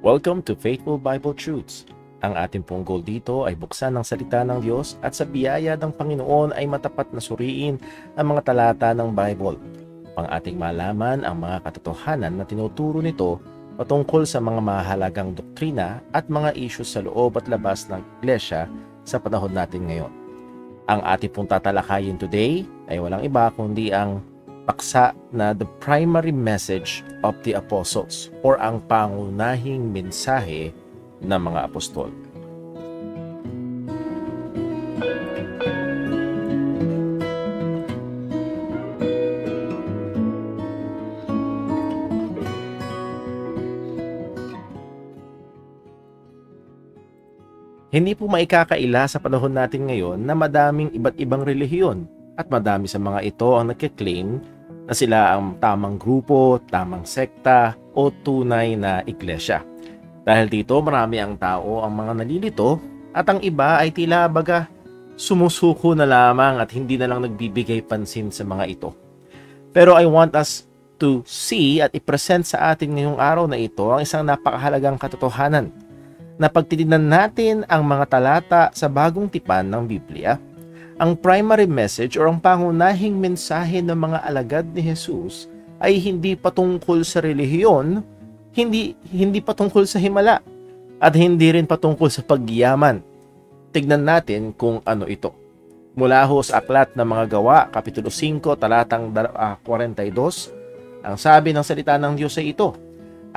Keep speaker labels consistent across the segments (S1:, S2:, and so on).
S1: Welcome to Faithful Bible Truths. Ang ating pong goal dito ay buksan ng salita ng Diyos at sa biyaya ng Panginoon ay matapat na suriin ang mga talata ng Bible. Pang ating malaman ang mga katotohanan na tinuturo nito patungkol sa mga mahalagang doktrina at mga issues sa loob at labas ng iglesia sa panahon natin ngayon. Ang ating pong tatalakayin today ay walang iba kundi ang paksa na the primary message of the apostles or ang pangunahing mensahe ng mga apostol. Hindi po maikakaila sa panahon natin ngayon na madaming iba't ibang relihiyon at madami sa mga ito ang nagkiklaim na sila ang tamang grupo, tamang sekta o tunay na iglesia. Dahil dito marami ang tao ang mga nalilito at ang iba ay tila baga sumusuko na lamang at hindi na lang nagbibigay pansin sa mga ito. Pero I want us to see at i-present sa atin ngayong araw na ito ang isang napakahalagang katotohanan na pagtitignan natin ang mga talata sa bagong tipan ng Biblia. Ang primary message o ang pangunahing mensahe ng mga alagad ni Jesus ay hindi patungkol sa relihiyon, hindi patungkol sa himala, at hindi rin patungkol sa pagyaman. Tignan natin kung ano ito. Mula ho sa aklat ng mga gawa, Kapitulo 5, talatang 42, ang sabi ng salita ng Diyos ay ito,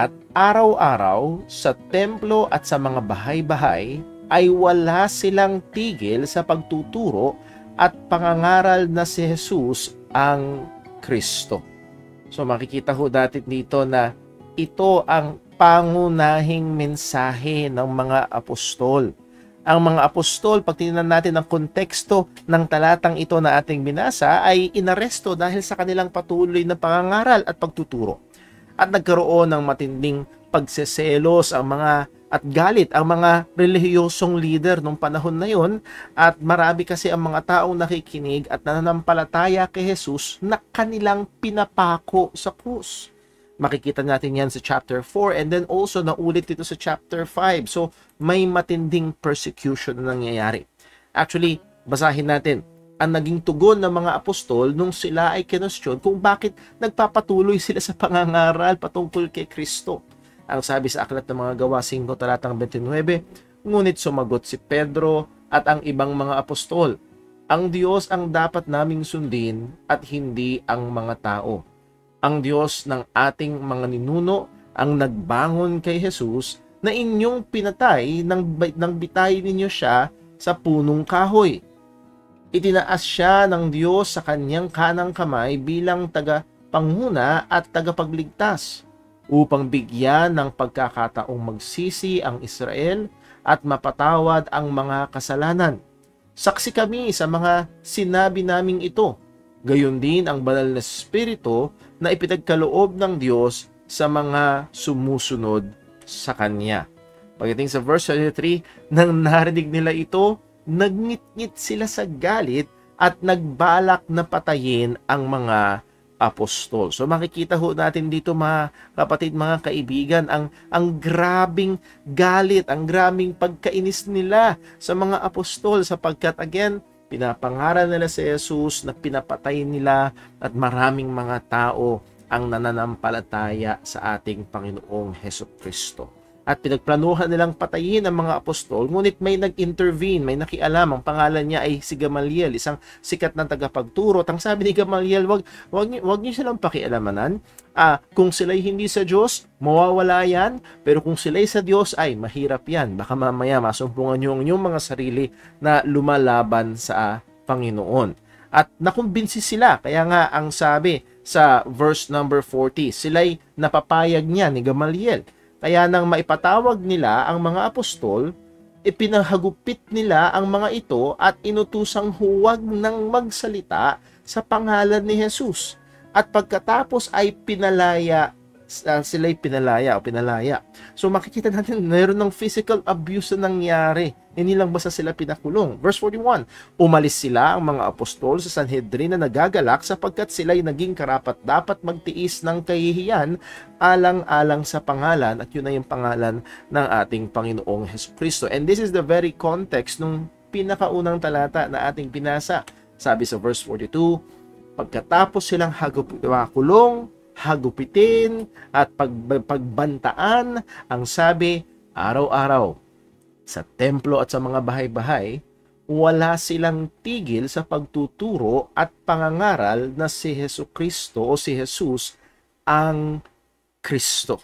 S1: "At araw-araw sa templo at sa mga bahay-bahay ay wala silang tigil sa pagtuturo at pangangaral na si Jesus ang Kristo." So makikita ho dati dito na ito ang pangunahing mensahe ng mga apostol. Ang mga apostol, pag tingnan natin ang konteksto ng talatang ito na ating binasa, ay inaresto dahil sa kanilang patuloy na pangangaral at pagtuturo. At nagkaroon ng matinding pagseselos at galit ang mga relihiyosong leader nung panahon na yon, at marami kasi ang mga taong nakikinig at nananampalataya kay Jesus na kanilang pinapako sa krus. Makikita natin yan sa chapter 4 and then also naulit dito sa chapter 5. So may matinding persecution na nangyayari. Actually, basahin natin ang naging tugon ng mga apostol nung sila ay kinwestiyon kung bakit nagpapatuloy sila sa pangangaral patungkol kay Kristo. Ang sabi sa aklat ng mga gawa 5 talatang 29, "Ngunit sumagot si Pedro at ang ibang mga apostol, ang Diyos ang dapat naming sundin at hindi ang mga tao. Ang Diyos ng ating mga ninuno ang nagbangon kay Jesus na inyong pinatay nang bitayin ninyo siya sa punong kahoy. Itinaas siya ng Diyos sa kanyang kanang kamay bilang tagapanghuna at tagapagligtas, upang bigyan ng pagkakataong magsisi ang Israel at mapatawad ang mga kasalanan. Saksi kami sa mga sinabi naming ito. Gayon din ang banal na Espiritu na ipinagkaloob ng Diyos sa mga sumusunod sa Kanya." Pagdating sa verse 33, nang narinig nila ito, nagngit-ngit sila sa galit at nagbalak na patayin ang mga apostol. So makikita ho natin dito mga kapatid, mga kaibigan, ang grabing galit, ang grabing pagkainis nila sa mga apostol sapagkat again, pinapangaral nila si Jesus na pinapatay nila at maraming mga tao ang nananampalataya sa ating Panginoong Hesukristo. At pinagplanuhan nilang patayin ang mga apostol, ngunit may nag-intervene, may nakialam. Ang pangalan niya ay si Gamaliel, isang sikat na tagapagturo. Ang sabi ni Gamaliel, wag niyo silang pakialamanan. Kung sila'y hindi sa Diyos, mawawala yan. Pero kung sila'y sa Diyos, ay mahirap yan. Baka mamaya masumpungan niyo ang inyong mga sarili na lumalaban sa Panginoon. At nakumbinsi sila. Kaya nga ang sabi sa verse number 40, sila'y napapayag niya ni Gamaliel. Kaya nang maipatawag nila ang mga apostol, ipinahagupit nila ang mga ito at inutusang huwag nang magsalita sa pangalan ni Jesus. At pagkatapos ay sila'y pinalaya. So makikita natin mayroon ng physical abuse na nangyari. Hindi lang basta sila pinakulong. Verse 41, umalis sila ang mga apostol sa Sanhedrin na nagagalak sapagkat sila'y naging karapat-dapat magtiis ng kahihiyan alang-alang sa pangalan, at yun na yung pangalan ng ating Panginoong Hesukristo. And this is the very context nung pinakaunang talata na ating pinasa. Sabi sa verse 42, pagkatapos silang kulong, hagupitin at pagbantaan, ang sabi, araw-araw sa templo at sa mga bahay-bahay, wala silang tigil sa pagtuturo at pangangaral na si Hesukristo o si Jesus ang Kristo.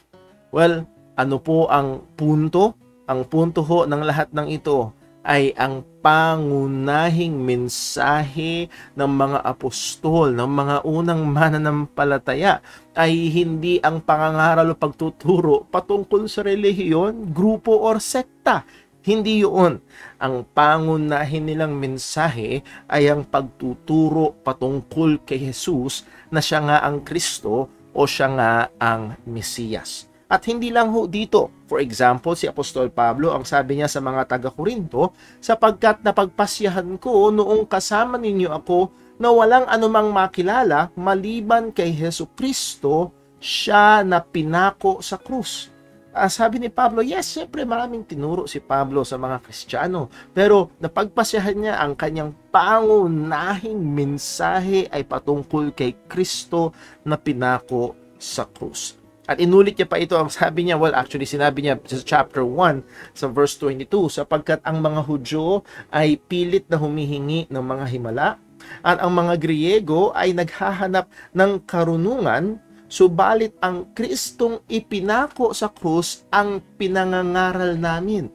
S1: Well, ano po ang punto? Ang punto ho ng lahat ng ito ay ang pangunahing mensahe ng mga apostol, ng mga unang mananampalataya, ay hindi ang pangangaral o pagtuturo patungkol sa relihiyon, grupo or sekta. Hindi yun. Ang pangunahin nilang mensahe ay ang pagtuturo patungkol kay Jesus na siya nga ang Kristo o siya nga ang Mesiyas. At hindi lang ho dito. For example, si Apostol Pablo, ang sabi niya sa mga taga-Korinto, sapagkat napagpasyahan ko noong kasama ninyo ako na walang anumang makilala maliban kay Hesukristo, siya na pinako sa krus. Sabi ni Pablo, yes, siyempre maraming tinuro si Pablo sa mga Kristiyano, pero napagpasyahan niya ang kanyang pangunahing mensahe ay patungkol kay Kristo na pinako sa krus. At inulit niya pa ito, ang sabi niya, well actually sinabi niya sa chapter 1 sa verse 22, sapagkat ang mga Hudyo ay pilit na humihingi ng mga himala at ang mga Griego ay naghahanap ng karunungan, subalit ang Kristong ipinako sa krus ang pinangangaral namin.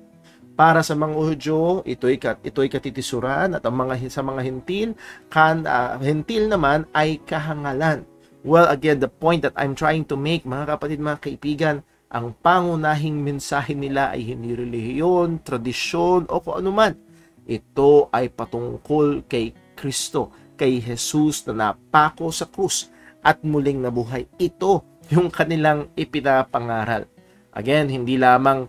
S1: Para sa mga Hudyo, ito'y katitisuran, at ang sa mga hentil naman ay kahangalan. Well, again, the point that I'm trying to make, mga kapatid, mga kaibigan, ang pangunahing mensahe nila ay hindi relihiyon, tradisyon, o kung ano man. Ito ay patungkol kay Kristo, kay Jesus na napako sa krus at muling nabuhay. Ito yung kanilang ipinapangaral. Again, hindi lamang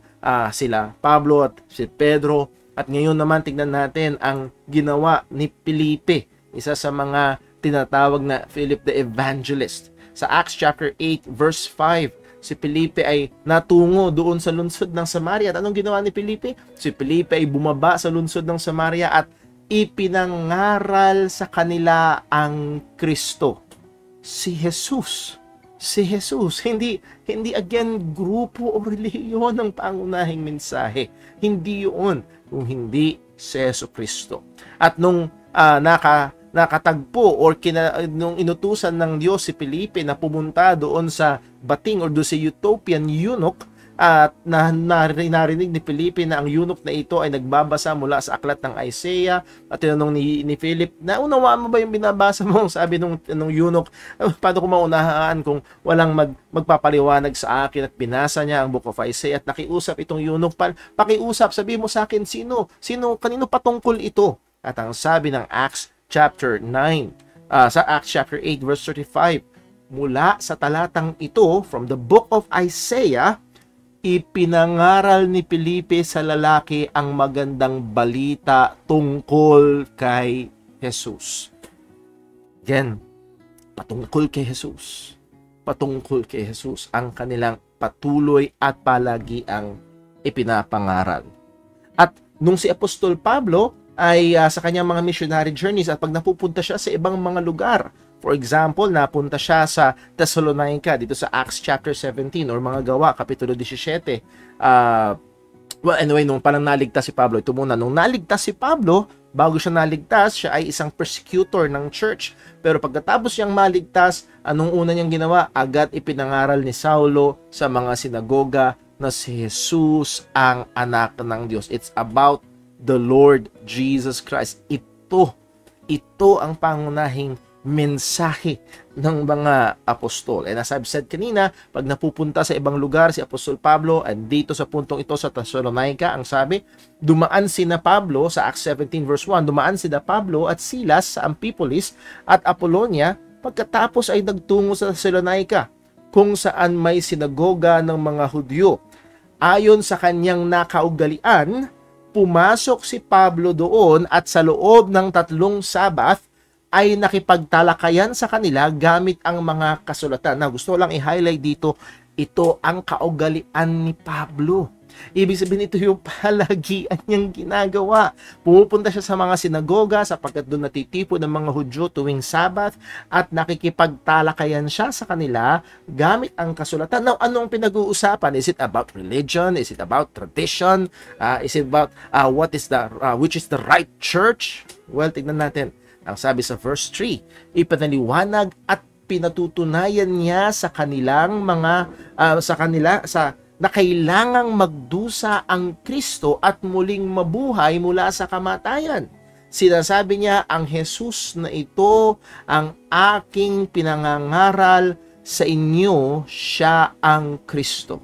S1: sila Pablo at si Pedro. At ngayon naman, tignan natin ang ginawa ni Felipe, isa sa mga tinatawag na Philip the Evangelist. Sa Acts chapter 8 verse 5, si Felipe ay natungo doon sa lungsod ng Samaria. At anong ginawa ni Felipe? Si Felipe ay bumaba sa lungsod ng Samaria at ipinangaral sa kanila ang Kristo. Si Jesus. Si Jesus. Hindi again grupo o relihiyon ang pangunahing mensahe. Hindi yun kung hindi si Jesucristo. At nung nakatagpo or nung inutusan ng Diyos si Felipe na pumunta doon sa bating or doon sa Ethiopian eunuch, at narinig ni Felipe na ang eunuch na ito ay nagbabasa mula sa aklat ng Isaiah, at tinanong ni Philip, naunawaan mo ba yung binabasa mo? Sabi nung eunuch, paano ko maunahaan kung walang magpapaliwanag sa akin? At binasa niya ang Book of Isaiah at nakiusap itong eunuch, pakiusap, sabi mo sa akin, kanino patungkol ito? At ang sabi ng Acts chapter 9, sa Acts chapter 8 verse 35, mula sa talatang ito, from the book of Isaiah, ipinangaral ni Felipe sa lalaki ang magandang balita tungkol kay Jesus. Again, patungkol kay Jesus. Patungkol kay Jesus ang kanilang patuloy at palagi ang ipinapangaral. At nung si Apostol Pablo ay sa kanyang mga missionary journeys at pag napupunta siya sa ibang mga lugar, for example, napunta siya sa Thessalonica dito sa Acts chapter 17 or mga Gawa kapitulo 17. Well, anyway, nung parang naligtas si Pablo, ito muna, nung naligtas si Pablo, bago siya naligtas, siya ay isang persecutor ng church. Pero pagkatapos siyang maligtas, anong una niyang ginawa? Agad ipinangaral ni Saulo sa mga sinagoga na si Jesus ang anak ng Diyos. It's about the Lord Jesus Christ. Ito ang pangunahing mensahe ng mga apostol. And as I've said kanina, pag napupunta sa ibang lugar si Apostol Pablo, and dito sa puntong ito sa Thessalonica, ang sabi, dumaan sina Pablo sa Acts 17 verse 1, dumaan sina Pablo at Silas sa Amphipolis at Apollonia, pagkatapos ay nagtungo sa Thessalonica, kung saan may sinagoga ng mga Hudyo. Ayon sa kanyang nakaugalian, pumasok si Pablo doon at sa loob ng 3 Sabbath ay nakipagtalakayan sa kanila gamit ang mga kasulatan. Na gusto lang i-highlight dito, ito ang kaugalian ni Pablo. Ibig sabihin, ito yung palagian niyang ginagawa. Pumupunta siya sa mga sinagoga sapagkat doon natitipon ng mga Hudyo tuwing Sabbath at nakikipagtalakayan siya sa kanila gamit ang kasulatan. Now, anong pinag-uusapan? Is it about religion? Is it about tradition? Is it about which is the right church? Well, tignan natin. Ang sabi sa verse 3, ipinaliwanag at pinatutunayan niya sa kanilang na kailangang magdusa ang Kristo at muling mabuhay mula sa kamatayan. Sinasabi niya, ang Jesus na ito ang aking pinangangaral sa inyo, siya ang Kristo.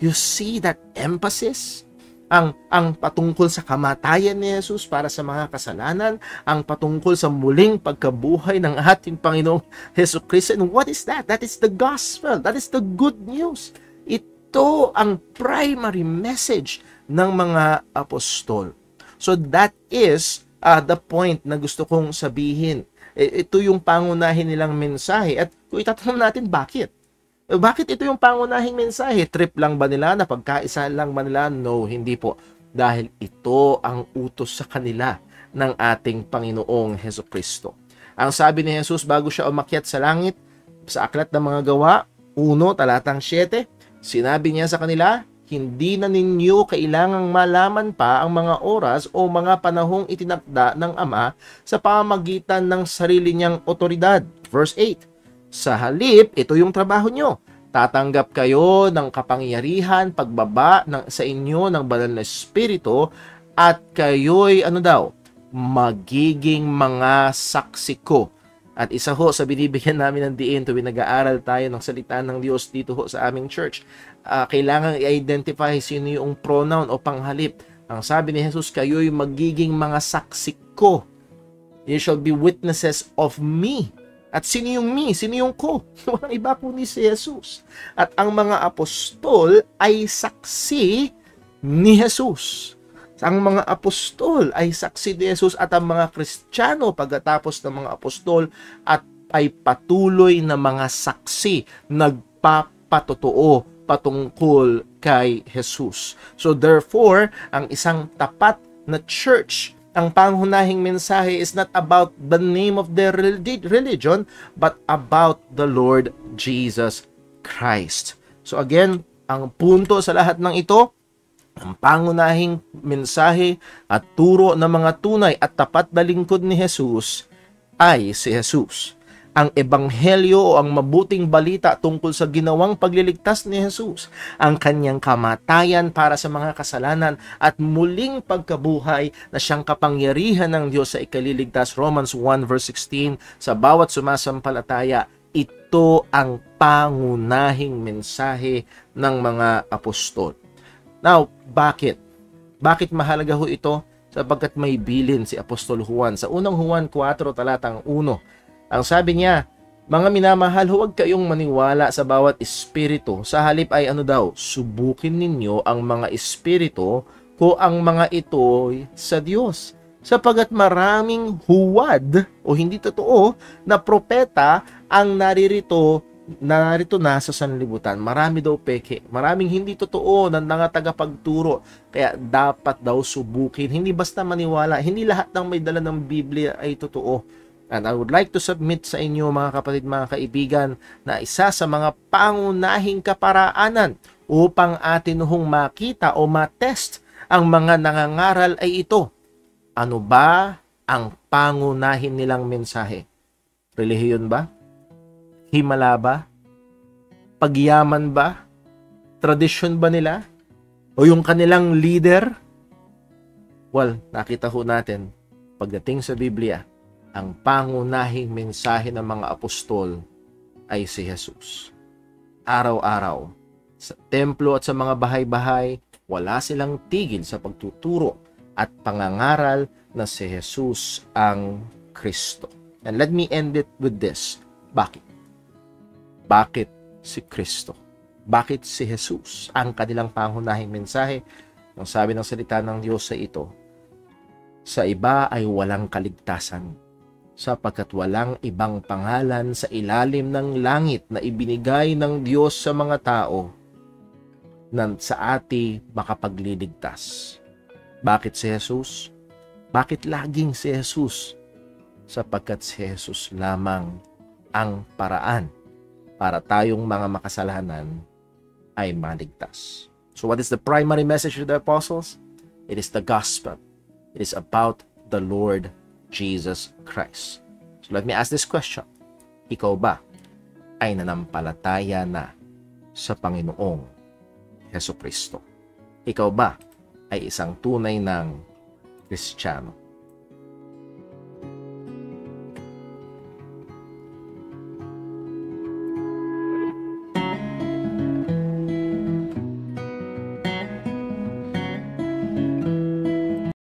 S1: You see that emphasis? Ang patungkol sa kamatayan ni Jesus para sa mga kasalanan, ang patungkol sa muling pagkabuhay ng ating Panginoong Hesus Kristo. And what is that? That is the gospel. That is the good news. Ito ang primary message ng mga apostol. So that is the point na gusto kong sabihin. Ito yung pangunahin nilang mensahe. At kung itatanong natin, bakit? Bakit ito yung pangunahing mensahe? Trip lang ba nila? Napagkaisa lang ba nila? No, hindi po. Dahil ito ang utos sa kanila ng ating Panginoong Hesus Kristo. Ang sabi ni Jesus bago siya umakyat sa langit, sa Aklat ng Mga Gawa, 1, talatang 7, sinabi niya sa kanila, hindi na ninyo kailangang malaman pa ang mga oras o mga panahong itinakda ng Ama sa pamamagitan ng sarili niyang otoridad. Verse 8, sa halip, ito yung trabaho nyo. Tatanggap kayo ng kapangyarihan, pagbaba sa inyo ng banal na Espiritu at kayo'y magiging mga saksi ko. At isa ho sa binibigyan namin ng diin tuwing nag-aaral tayo ng salita ng Diyos dito ho sa aming church, kailangan i-identify sino yung pronoun o panghalip. Ang sabi ni Jesus, kayo'y magiging mga saksi ko. You shall be witnesses of me. At sino yung me? Sino yung ko? Walang iba kundi si Jesus. At ang mga apostol ay saksi ni Jesus. Ang mga apostol ay saksi ni Jesus at ang mga Kristiyano pagkatapos ng mga apostol at ay patuloy na mga saksi, nagpapatotoo patungkol kay Jesus. So therefore, ang isang tapat na church, ang pangunahing mensahe is not about the name of their religion, but about the Lord Jesus Christ. So again, ang punto sa lahat ng ito, ang pangunahing mensahe at turo ng mga tunay at tapat na lingkod ni Jesus ay si Jesus. Ang ebanghelyo o ang mabuting balita tungkol sa ginawang pagliligtas ni Jesus, ang kanyang kamatayan para sa mga kasalanan at muling pagkabuhay na siyang kapangyarihan ng Diyos sa ikaliligtas, Romans 1 verse 16, sa bawat sumasampalataya, ito ang pangunahing mensahe ng mga apostol. Now, bakit? Bakit mahalaga ho ito? Sapagkat may bilin si Apostol Juan. Sa unang Juan 4, talatang 1, ang sabi niya, mga minamahal, huwag kayong maniwala sa bawat espiritu. Sa halip ay subukin ninyo ang mga espiritu kung ang mga ito sa Diyos. Sapagkat maraming huwad o hindi totoo na propeta ang narito na sa sanlibutan. Marami daw peke. Maraming hindi totoo na mga tagapagturo. Kaya dapat daw subukin. Hindi basta maniwala. Hindi lahat ng may dala ng Biblia ay totoo. And I would like to submit sa inyo mga kapatid, mga kaibigan, na isa sa mga pangunahing kaparaanan upang atin hong makita o matest ang mga nangangaral ay ito. Ano ba ang pangunahin nilang mensahe? Relihiyon ba? Himala ba? Pagyaman ba? Tradisyon ba nila? O yung kanilang leader? Well, nakita ho natin, pagdating sa Biblia, ang pangunahing mensahe ng mga apostol ay si Jesus. Araw-araw, sa templo at sa mga bahay-bahay, wala silang tigil sa pagtuturo at pangangaral na si Jesus ang Kristo. And let me end it with this. Bakit? Bakit si Kristo? Bakit si Jesus ang kanilang pangunahing mensahe? Ang sabi ng salita ng Diyos sa ito, sa iba ay walang kaligtasan, sapagkat walang ibang pangalan sa ilalim ng langit na ibinigay ng Diyos sa mga tao na sa ati makapagliligtas. Bakit si Jesus? Bakit laging si Jesus? Sapagkat si Jesus lamang ang paraan para tayong mga makasalanan ay maligtas. So what is the primary message of the apostles? It is the gospel. It is about the Lord Jesus Christ. So let me ask this question. Ikaw ba ay nanampalataya na sa Panginoong Jesucristo? Ikaw ba ay isang tunay ng Kristiyano?